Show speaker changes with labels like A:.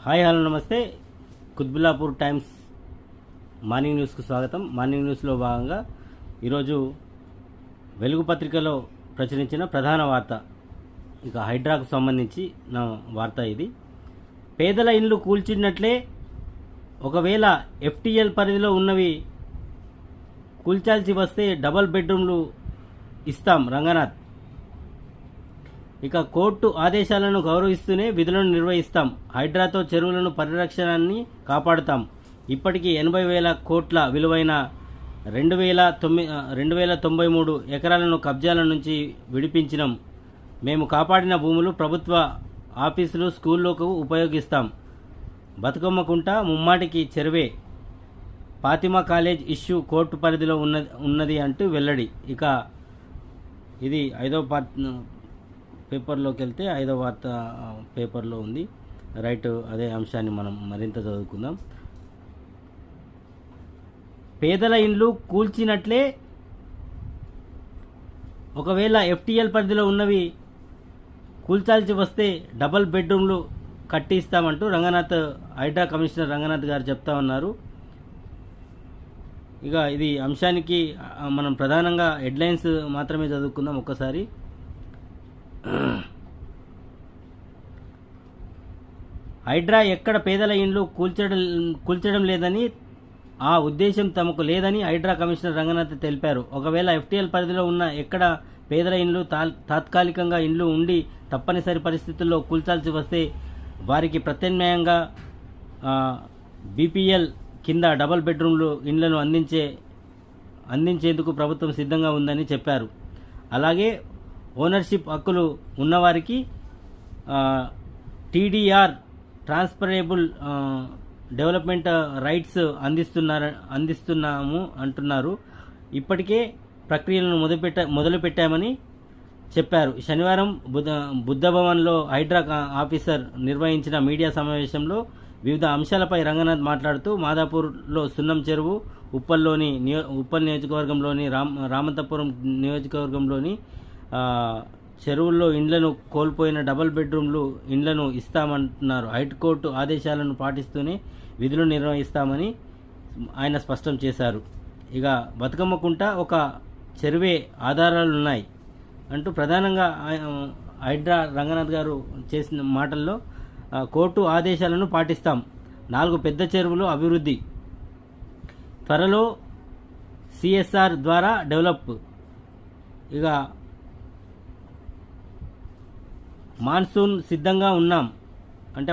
A: Hi hello నమస్తే. Quthbullapur times morning న్యూస్కు స్వాగతం. మార్నింగ్ న్యూస్లో భాగంగా ఈరోజు వెలుగు పత్రికలో ప్రచురించిన ప్రధాన వార్త, ఇక హైడ్రాకు సంబంధించి నా వార్త ఇది. పేదల ఇండ్లు కూల్చినట్లే ఒకవేళ ఎఫ్టీఎల్ పరిధిలో ఉన్నవి కూల్చాల్సి వస్తే డబల్ బెడ్రూమ్లు ఇస్తాం రంగనాథ్. ఇక కోర్టు ఆదేశాలను గౌరవిస్తూనే విధులను నిర్వహిస్తాం. హైడ్రాతో చెరువులను పరిరక్షణాన్ని కాపాడుతాం. ఇప్పటికీ 80,000 కోట్ల విలువైన 2,093 ఎకరాలను కబ్జాల నుంచి విడిపించినాం. మేము కాపాడిన భూములు ప్రభుత్వ ఆఫీసులు, స్కూళ్ళకు ఉపయోగిస్తాం. బతుకమ్మకుంట ముమ్మాటికి చెరువే. ఫాతిమా కాలేజ్ ఇష్యూ కోర్టు పరిధిలో ఉన్నది అంటూ వెల్లడి. ఇక ఇది 5వ పేపర్లోకి వెళ్తే 5వ వార్త పేపర్లో ఉంది. రైట్, అదే అంశాన్ని మనం మరింత చదువుకుందాం. పేదల ఇండ్లు కూల్చినట్లే ఒకవేళ ఎఫ్టీఎల్ పరిధిలో ఉన్నవి కూల్చాల్సి వస్తే డబల్ బెడ్రూమ్లు కట్టిస్తామంటూ రంగనాథ్, హైడ్రా కమిషనర్ రంగనాథ్ గారు చెప్తా ఉన్నారు. ఇక ఇది అంశానికి మనం ప్రధానంగా హెడ్లైన్స్ మాత్రమే చదువుకుందాం ఒక్కసారి. హైడ్రా ఎక్కడ పేదల ఇండ్లు కూల్చడం లేదని, ఆ ఉద్దేశం తమకు లేదని హైడ్రా కమిషనర్ రంగనాథ్ తెలిపారు. ఒకవేళ ఎఫ్టీఎల్ పరిధిలో ఉన్న ఎక్కడ పేదల ఇండ్లు తాత్కాలికంగా ఇండ్లు ఉండి తప్పనిసరి పరిస్థితుల్లో కూల్చాల్సి వస్తే వారికి ప్రత్యామ్నాయంగా బీపీఎల్ కింద డబల్ బెడ్రూమ్లు ఇండ్లను అందించేందుకు ప్రభుత్వం సిద్ధంగా ఉందని చెప్పారు. అలాగే ఓనర్షిప్ హక్కులు ఉన్నవారికి టీడీఆర్, ట్రాన్స్ఫరబుల్ డెవలప్మెంట్ రైట్స్ అందిస్తున్నాము అంటున్నారు. ఇప్పటికే ప్రక్రియలను మొదలుపెట్టామని చెప్పారు. శనివారం బుద్ధభవన్లో హైడ్రా ఆఫీసర్ నిర్వహించిన మీడియా సమావేశంలో వివిధ అంశాలపై రంగనాథ్ మాట్లాడుతూ మాదాపూర్లో సున్నం చెరువు, ఉప్పల్ నియోజకవర్గంలోని రామంతపురం నియోజకవర్గంలోని చెరువుల్లో ఇండ్లను కోల్పోయిన డబల్ బెడ్రూమ్లు ఇండ్లను ఇస్తామంటున్నారు. హైకోర్టు ఆదేశాలను పాటిస్తూనే విధులు నిర్వహిస్తామని ఆయన స్పష్టం చేశారు. ఇక బతుకమ్మకుంట ఒక చెరువే, ఆధారాలున్నాయి అంటూ ప్రధానంగా హైడ్రా రంగనాథ్ గారు చేసిన మాటల్లో కోర్టు ఆదేశాలను పాటిస్తాం. 4 పెద్ద చెరువులు అభివృద్ధి, త్వరలో సిఎస్ఆర్ ద్వారా డెవలప్. ఇక మాన్సూన్ సిద్ధంగా ఉన్నాం అంటే